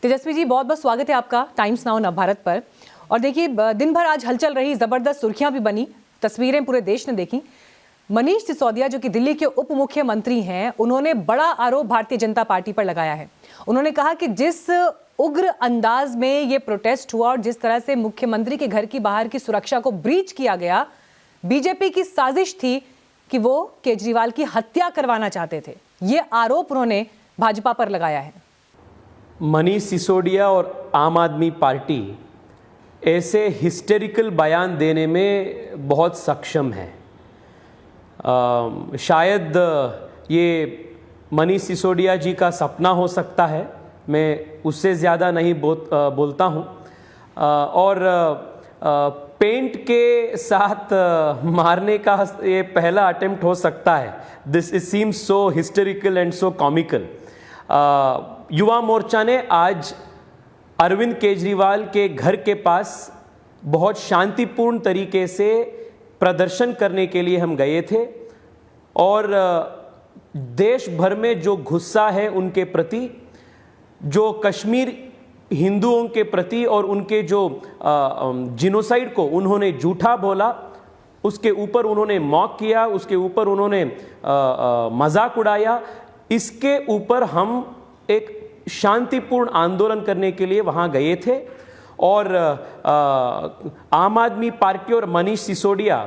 तेजस्वी जी, बहुत बहुत स्वागत है आपका टाइम्स नाउ नवभारत पर। और देखिए, दिन भर आज हलचल रही, जबरदस्त सुर्खियां भी बनी, तस्वीरें पूरे देश ने देखी। मनीष सिसोदिया जो कि दिल्ली के उप मुख्यमंत्री हैं, उन्होंने बड़ा आरोप भारतीय जनता पार्टी पर लगाया है। उन्होंने कहा कि जिस उग्र अंदाज में ये प्रोटेस्ट हुआ और जिस तरह से मुख्यमंत्री के घर की बाहर की सुरक्षा को ब्रीच किया गया, बीजेपी की साजिश थी कि वो केजरीवाल की हत्या करवाना चाहते थे। ये आरोप उन्होंने भाजपा पर लगाया है। मनीष सिसोदिया और आम आदमी पार्टी ऐसे हिस्टेरिकल बयान देने में बहुत सक्षम है। शायद ये मनीष सिसोदिया जी का सपना हो सकता है, मैं उससे ज़्यादा नहीं बोलता हूँ। और पेंट के साथ मारने का ये पहला अटेम्प्ट हो सकता है। This is seems so hysterical and so comical. Yuva Morcha ने आज अरविंद केजरीवाल के घर के पास बहुत शांतिपूर्ण तरीके से प्रदर्शन करने के लिए हम गए थे और देश भर में जो गुस्सा है उनके प्रति, जो कश्मीर हिंदुओं के प्रति और उनके जो जिनोसाइड को उन्होंने झूठा बोला, उसके ऊपर उन्होंने मॉक किया, उसके ऊपर उन्होंने मजाक उड़ाया, इसके ऊपर हम एक शांतिपूर्ण आंदोलन करने के लिए वहां गए थे। और आम आदमी पार्टी और Manish Sisodia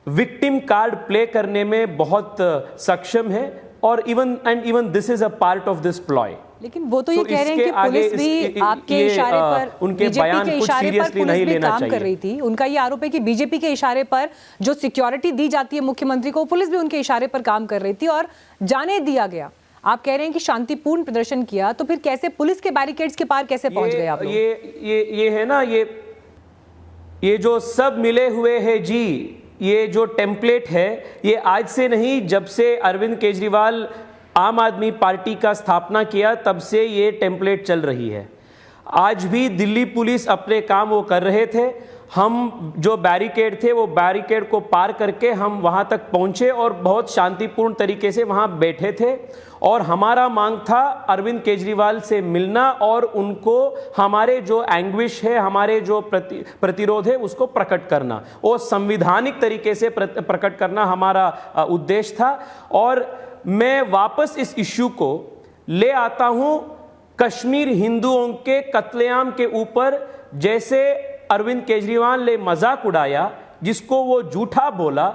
victim card play करने में बहुत सक्षम है और even this is a part of this ploy. लेकिन वो तो ये कह रहे हैं कि पुलिस भी आपके इशारे पर, उनके बयान कुछ सीरियसली नहीं लेना काम चाहिए। कर रही थी। उनका ये आरोप है कि बीजेपी के इशारे पर जो सिक्योरिटी दी जाती है मुख्यमंत्री को, पुलिस भी उनके इशारे पर काम कर रही थी और जाने दिया गया। आप कह रहे हैं कि शांतिपूर्ण प्रदर्शन किया, तो फिर कैसे पुलिस के बैरिकेड्स के पार कैसे पहुंच गए आप लोग? ये है ना, ये जो सब मिले हुए हैं जी, ये जो टेम्पलेट है, ये आज से नहीं, जब से अरविंद केजरीवाल आम आदमी पार्टी का स्थापना किया तब से ये टेम्पलेट चल रही है। आज भी दिल्ली पुलिस अपने काम वो कर रहे थे। हम जो बैरिकेड थे वो बैरिकेड को पार करके हम वहाँ तक पहुँचे और बहुत शांतिपूर्ण तरीके से वहाँ बैठे थे और हमारा मांग था अरविंद केजरीवाल से मिलना और उनको हमारे जो एंग्विश है, हमारे जो प्रतिरोध है उसको प्रकट करना, वो संविधानिक तरीके से प्रकट करना हमारा उद्देश्य था। और मैं वापस इस इश्यू को ले आता हूँ कश्मीर हिंदुओं के कत्लेआम के ऊपर। जैसे अरविंद केजरीवाल ने मजाक उड़ाया, जिसको वो झूठा बोला,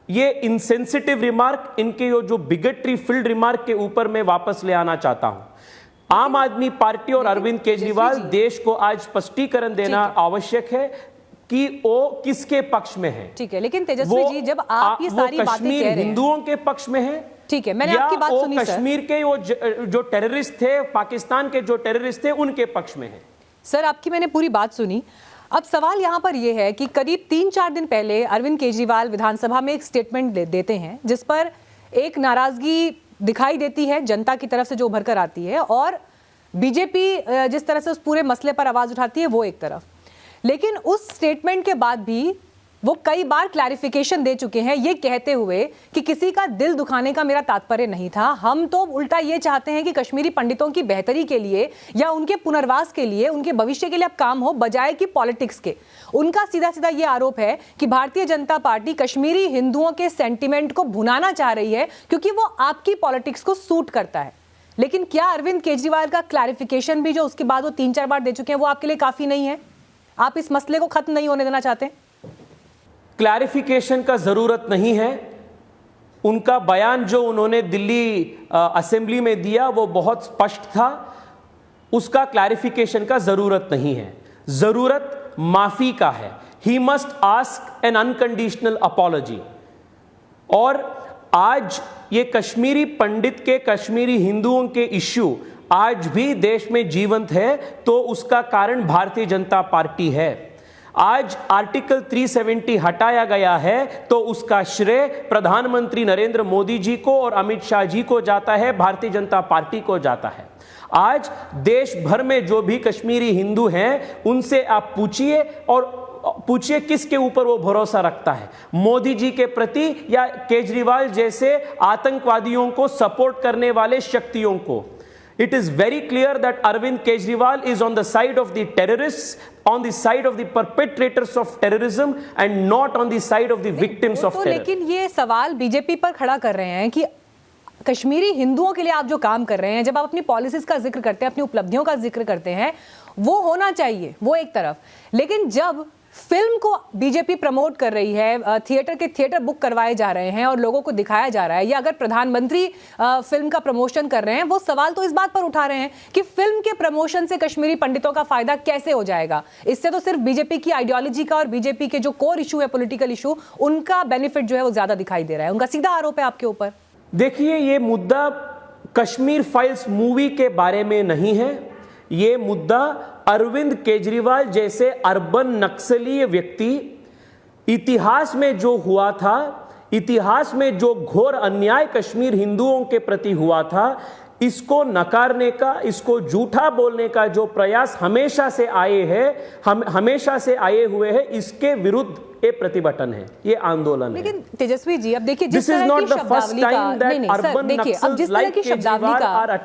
ये इनसेंसिटिव रिमार्क, इनके जो बिगेटरी फील्ड रिमार्क के ऊपर मैं वापस ले आना चाहता हूं। आम आदमी पार्टी और अरविंद केजरीवाल देश को आज स्पष्टीकरण देना आवश्यक है कि वो किसके पक्ष में है। ठीक है, लेकिन तेजस्वी जी, जब आप ये सारी बातें कह रहे हैं, हिंदुओं के पक्ष में है, ठीक है, मैंने आपकी बात सुनी सर। कश्मीर के वो जो टेररिस्ट थे, पाकिस्तान के जो टेररिस्ट थे, उनके पक्ष में है। सर, आपकी मैंने पूरी बात सुनी। अब सवाल यहाँ पर यह है कि करीब 3-4 दिन पहले अरविंद केजरीवाल विधानसभा में एक स्टेटमेंट देते हैं जिस पर एक नाराजगी दिखाई देती है जनता की तरफ से जो उभर कर आती है, और बीजेपी जिस तरह से उस पूरे मसले पर आवाज उठाती है वो एक तरफ। लेकिन उस स्टेटमेंट के बाद भी वो कई बार क्लैरिफिकेशन दे चुके हैं, ये कहते हुए कि किसी का दिल दुखाने का मेरा तात्पर्य नहीं था, हम तो उल्टा ये चाहते हैं कि कश्मीरी पंडितों की बेहतरी के लिए या उनके पुनर्वास के लिए, उनके भविष्य के लिए अब काम हो, बजाय कि पॉलिटिक्स के। उनका सीधा सीधा ये आरोप है कि भारतीय जनता पार्टी कश्मीरी हिंदुओं के सेंटिमेंट को भुनाना चाह रही है क्योंकि वो आपकी पॉलिटिक्स को सूट करता है। लेकिन क्या अरविंद केजरीवाल का क्लैरिफिकेशन भी जो उसके बाद वो 3-4 बार दे चुके हैं, वो आपके लिए काफी नहीं है? आप इस मसले को खत्म नहीं होने देना चाहते? क्लैरिफिकेशन का जरूरत नहीं है। उनका बयान जो उन्होंने दिल्ली असेंबली में दिया वो बहुत स्पष्ट था, उसका क्लैरिफिकेशन का जरूरत नहीं है। जरूरत माफी का है। He must ask an unconditional apology. और आज ये कश्मीरी पंडित के, कश्मीरी हिंदुओं के इश्यू आज भी देश में जीवंत है, तो उसका कारण भारतीय जनता पार्टी है। आज आर्टिकल 370 हटाया गया है तो उसका श्रेय प्रधानमंत्री नरेंद्र मोदी जी को और अमित शाह जी को जाता है, भारतीय जनता पार्टी को जाता है। आज देश भर में जो भी कश्मीरी हिंदू हैं उनसे आप पूछिए और पूछिए किसके ऊपर वो भरोसा रखता है, मोदी जी के प्रति या केजरीवाल जैसे आतंकवादियों को सपोर्ट करने वाले शक्तियों को। It is very clear that Arvind Kejriwal is on the side of the terrorists, on the side of the perpetrators of terrorism and not on the side of the victims of terror. लेकिन ये सवाल BJP पर खड़ा कर रहे हैं कि कश्मीरी हिंदुओं के लिए आप जो काम कर रहे हैं, जब आप अपनी पॉलिसीज का जिक्र करते हैं, अपनी उपलब्धियों का जिक्र करते हैं, वो होना चाहिए, वो एक तरफ। लेकिन जब फिल्म को बीजेपी प्रमोट कर रही है, थिएटर बुक करवाए जा रहे हैं और लोगों को दिखाया जा रहा है, या अगर प्रधानमंत्री फिल्म का प्रमोशन कर रहे हैं, वो सवाल तो इस बात पर उठा रहे हैं कि फिल्म के प्रमोशन से कश्मीरी पंडितों का फायदा कैसे हो जाएगा। इससे तो सिर्फ बीजेपी की आइडियोलॉजी का और बीजेपी के जो कोर इशू है, पॉलिटिकल इशू, उनका बेनिफिट जो है वो ज्यादा दिखाई दे रहा है। उनका सीधा आरोप है आपके ऊपर। देखिए, ये मुद्दा कश्मीर फाइल्स मूवी के बारे में नहीं है, ये मुद्दा अरविंद केजरीवाल जैसे अर्बन नक्सलीय व्यक्ति, इतिहास में जो हुआ था, इतिहास में जो घोर अन्याय कश्मीर हिंदुओं के प्रति हुआ था, इसको नकारने का, इसको झूठा बोलने का जो प्रयास हमेशा से आए हैं, हमेशा से आए हुए हैं, इसके विरुद्ध ये प्रतिभटन है, ये आंदोलन है। लेकिन तेजस्वी जी, अब देखिए जिस तरह की शब्दावली का, नहीं सर, देखिए अब जिस तरह की शब्दावली का,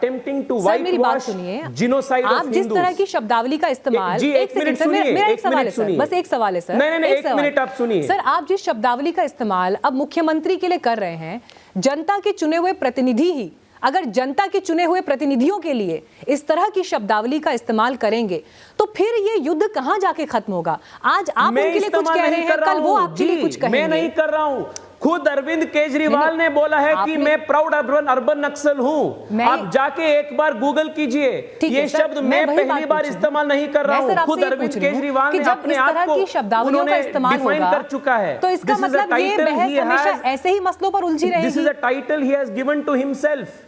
सर मेरी बात सुनिए, आप जिस तरह की शब्दावली का इस्तेमाल, एक सेकंड सर, मेरा एक सवाल है सर, बस एक सवाल है सर, नहीं, एक मिनट आप सुनिए सर। आप जिस शब्दावली का इस्तेमाल अब मुख्यमंत्री के लिए कर रहे हैं, जनता के चुने हुए प्रतिनिधि ही अगर जनता के चुने हुए प्रतिनिधियों के लिए इस तरह की शब्दावली का इस्तेमाल करेंगे, तो फिर ये युद्ध कहां जाके खत्म होगा? आज आप उनके लिए कुछ कह रहे हैं, कल वो आपके लिए कुछ कहेंगे। मैं नहीं कर रहा हूं, खुद अरविंद केजरीवाल ने बोला है कि मैं प्राउड अर्बन नक्सल हूं। आप जाके एक बार गूगल कीजिए, ये शब्द मैं पहली बार इस्तेमाल नहीं कर रहा हूं, खुद अरविंद केजरीवाल ने अपने आप को उन्होंने डिफाइन कर चुका है। तो इसका मतलब ये बहस हमेशा ऐसे ही मसलों पर उलझी रहेगी। This is a title he has given to himself.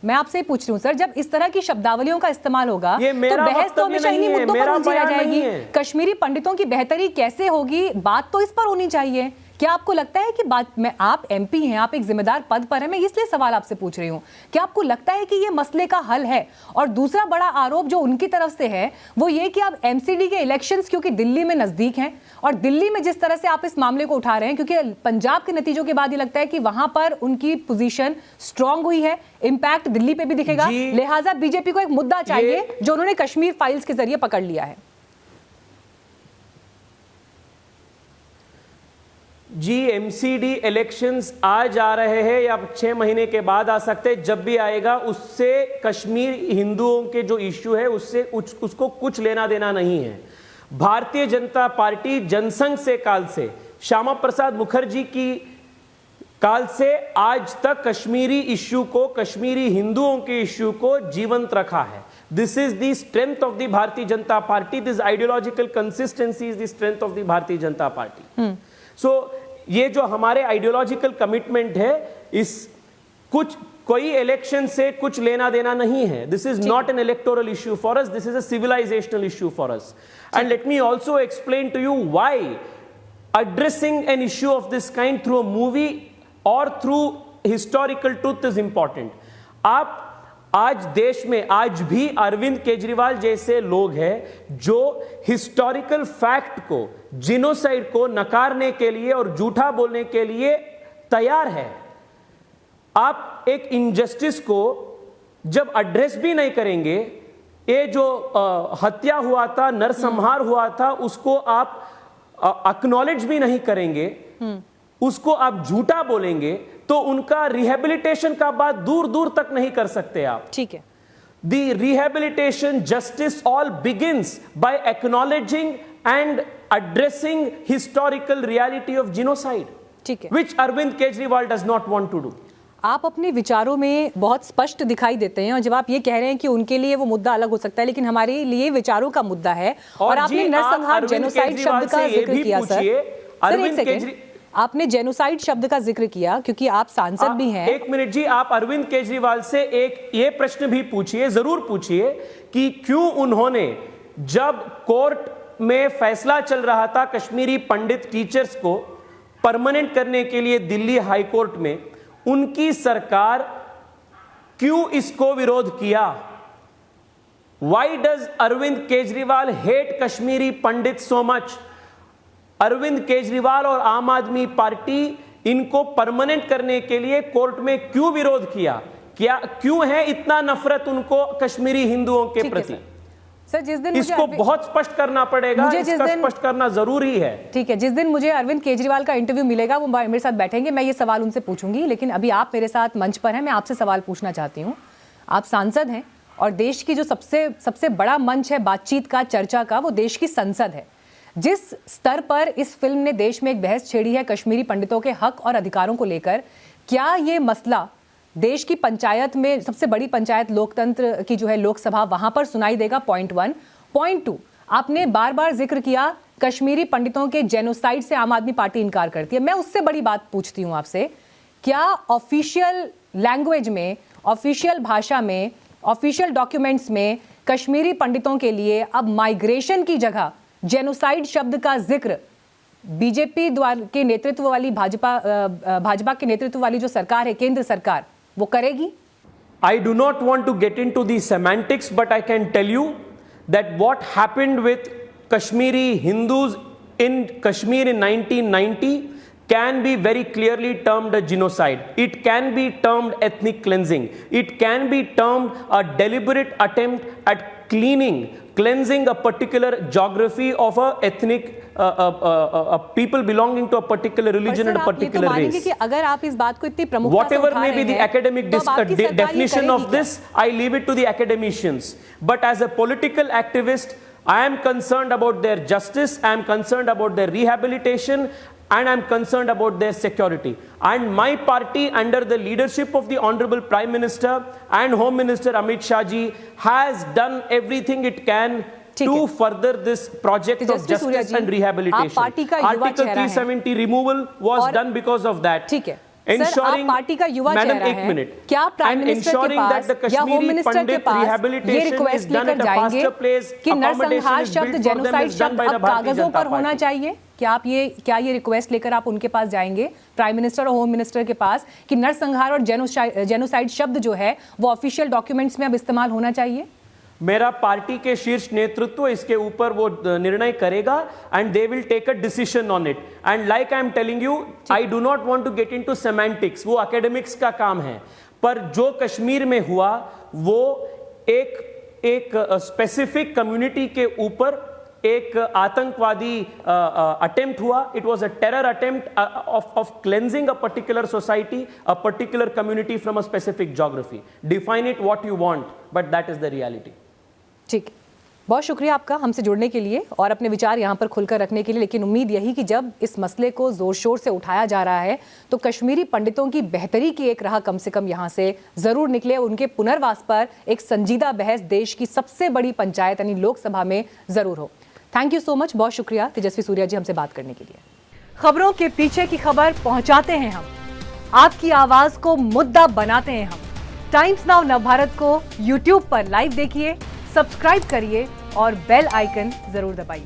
मैं आपसे पूछ रही हूं सर, जब इस तरह की शब्दावलियों का इस्तेमाल होगा तो बहस तो हमेशा इन्हीं मुद्दों पर उलझी रह जाएगी। कश्मीरी पंडितों की बेहतरी कैसे होगी, बात तो इस पर होनी चाहिए। क्या आपको लगता है कि आप एमपी हैं, आप एक जिम्मेदार पद पर हैं, मैं इसलिए सवाल आपसे पूछ रही हूं, क्या आपको लगता है कि ये मसले का हल है? और दूसरा बड़ा आरोप जो उनकी तरफ से है वो ये कि अब एमसीडी के इलेक्शंस क्योंकि दिल्ली में नजदीक हैं, और दिल्ली में जिस तरह से आप इस मामले को उठा रहे हैं, क्योंकि पंजाब के नतीजों के बाद ये लगता है कि वहां पर उनकी पोजीशन स्ट्रांग हुई है, इंपैक्ट दिल्ली पे भी दिखेगा, लिहाजा बीजेपी को एक मुद्दा चाहिए जो उन्होंने कश्मीर फाइल्स के जरिए पकड़ लिया है। जी, एमसीडी इलेक्शंस आज आ रहे हैं या 6 महीने के बाद आ सकते हैं, जब भी आएगा उससे कश्मीर हिंदुओं के जो इश्यू है उससे उसको कुछ लेना देना नहीं है। भारतीय जनता पार्टी जनसंघ से काल से, श्यामा प्रसाद मुखर्जी की काल से आज तक कश्मीरी इश्यू को, कश्मीरी हिंदुओं के इश्यू को जीवंत रखा है। This is the strength of the Bharatiya Janata party, this ideological consistency is the strength of the Bharatiya Janata party. सो ये जो हमारे आइडियोलॉजिकल कमिटमेंट है, इस कोई इलेक्शन से कुछ लेना देना नहीं है। This is not an electoral issue for us, this is a civilisational issue for us. And let me also explain to you why addressing an issue of this kind through a movie or through historical truth is important. आप आज देश में आज भी अरविंद केजरीवाल जैसे लोग हैं जो हिस्टोरिकल फैक्ट को, जिनोसाइड को नकारने के लिए और झूठा बोलने के लिए तैयार है। आप एक इनजस्टिस को जब एड्रेस भी नहीं करेंगे, ये जो हत्या हुआ था, नरसंहार हुआ था, उसको आप एक्नॉलेज भी नहीं करेंगे, उसको आप झूठा बोलेंगे, तो उनका रिहेबिलिटेशन का बात दूर दूर तक नहीं कर सकते आप। ठीक है। The rehabilitation justice all begins by acknowledging and addressing historical reality of genocide, ठीक है, which Arvind Kejriwal does not want to do. आप अपने विचारों में बहुत स्पष्ट दिखाई देते हैं, और जब आप ये कह रहे हैं कि उनके लिए वो मुद्दा अलग हो सकता है, लेकिन हमारे लिए विचारों का मुद्दा है। और आपने नरसंहार, जेनोसाइड शब्द का जिक्र किया सर, एक सेकंड, आपने जेनोसाइड शब्द का जिक्र किया क्योंकि आप सांसद भी हैं। एक मिनट जी, आप अरविंद केजरीवाल से एक ये प्रश्न भी पूछिए, जरूर पूछिए कि क्यों उन्होंने, जब कोर्ट में फैसला चल रहा था कश्मीरी पंडित टीचर्स को परमानेंट करने के लिए दिल्ली हाई कोर्ट में, उनकी सरकार क्यों इसको विरोध किया? Why does Arvind Kejriwal hate Kashmiri Pandit so much? Arvind Kejriwal और आम आदमी पार्टी इनको परमानेंट करने के लिए कोर्ट में क्यों विरोध किया? क्यों है इतना नफरत उनको कश्मीरी हिंदुओं के ठीक है प्रति? सर, जिस दिन मुझे इसको बहुत स्पष्ट करना पड़ेगा, इसका स्पष्ट करना जरूरी है। ठीक है, जिस दिन मुझे अरविंद केजरीवाल का इंटरव्यू मिलेगा वो मेरे साथ बैठेंगे, मैं ये सवाल उनसे पूछूंगी। लेकिन अभी आप मेरे साथ मंच पर हैं, मैं आपसे सवाल पूछना चाहती हूँ। आप सांसद हैं और देश की जो सबसे बड़ा मंच है बातचीत का, चर्चा का, वो देश की संसद है। जिस स्तर पर इस फिल्म ने देश में एक बहस छेड़ी है कश्मीरी पंडितों के हक और अधिकारों को लेकर, क्या ये मसला देश की पंचायत में, सबसे बड़ी पंचायत लोकतंत्र की जो है लोकसभा, वहां पर सुनाई देगा? पॉइंट 1। पॉइंट 2, आपने बार बार जिक्र किया कश्मीरी पंडितों के जेनोसाइड से आम आदमी पार्टी इनकार करती है। मैं उससे बड़ी बात पूछती हूं आपसे, क्या ऑफिशियल लैंग्वेज में, ऑफिशियल भाषा में, ऑफिशियल डॉक्यूमेंट्स में कश्मीरी पंडितों के लिए अब माइग्रेशन की जगह जेनोसाइड शब्द का जिक्र बीजेपी द्वारा के नेतृत्व वाली भाजपा के नेतृत्व वाली जो सरकार है, केंद्र सरकार, वो करेगी? I do not want to get into the semantics, but I can tell you that what happened with Kashmiri Hindus in Kashmir in 1990 can be very clearly termed a genocide. It can be termed ethnic cleansing. It can be termed a deliberate attempt at cleansing a particular geography of a ethnic people belonging to a particular religion and a particular race. कि अगर आप इस बात को इतनी प्रमुखता से Whatever उठा may रहे be the हैं, academic तो अब आपकी सरकार ये definition of करेगी this, I leave it to the academicians. But as a political activist, I am concerned about their justice, I am concerned about their rehabilitation, and I am concerned about their security. And my party, under the leadership of the Honorable Prime Minister and Home Minister Amit Shah ji, has done everything it can to further this project of justice and rehabilitation. Article 370 removal was done because of that. ठीक है sir, आप party का युवा चेहरा है, क्या prime minister के पास या होम मिनिस्टर के पास ये रिक्वेस्ट लेकर जाएंगे कि नरसंहार शब्द, जेनोसाइड शब्द अब कागजों पर होना चाहिए? क्या ये रिक्वेस्ट लेकर आप उनके पास जाएंगे, प्राइम मिनिस्टर और होम मिनिस्टर के पास, कि नरसंहार और जेनोसाइड शब्द जो है वो ऑफिशियल डॉक्यूमेंट्स में अब इस्तेमाल होना चाहिए? मेरा पार्टी के शीर्ष नेतृत्व इसके ऊपर वो निर्णय करेगा and they will take a decision on it. And like I am telling you, I do not want to get into semantics, वो एकेडमिक्स का काम है। पर जो कश्मीर में हुआ वो एक स्पेसिफिक कम्युनिटी के ऊपर एक आतंकवादी अटेम्प्ट हुआ। It was a terror attempt of cleansing a particular society, a particular community from a specific geography. Define it what you want, but that is the reality. ठीक, बहुत शुक्रिया आपका हमसे जुड़ने के लिए और अपने विचार यहाँ पर खुलकर रखने के लिए। लेकिन उम्मीद यही कि जब इस मसले को जोर शोर से उठाया जा रहा है तो कश्मीरी पंडितों की बेहतरी की एक राह कम से कम यहाँ से जरूर निकले, उनके पुनर्वास पर एक संजीदा बहस देश की सबसे बड़ी पंचायत यानी लोकसभा में जरूर हो। थैंक यू सो मच, बहुत शुक्रिया तेजस्वी सूर्या जी हमसे बात करने के लिए। खबरों के पीछे की खबर पहुंचाते हैं हम, आपकी आवाज को मुद्दा बनाते हैं हम। टाइम्स नाउ नवभारत को यूट्यूब पर लाइव देखिए, सब्सक्राइब करिए और बेल आइकन जरूर दबाइए।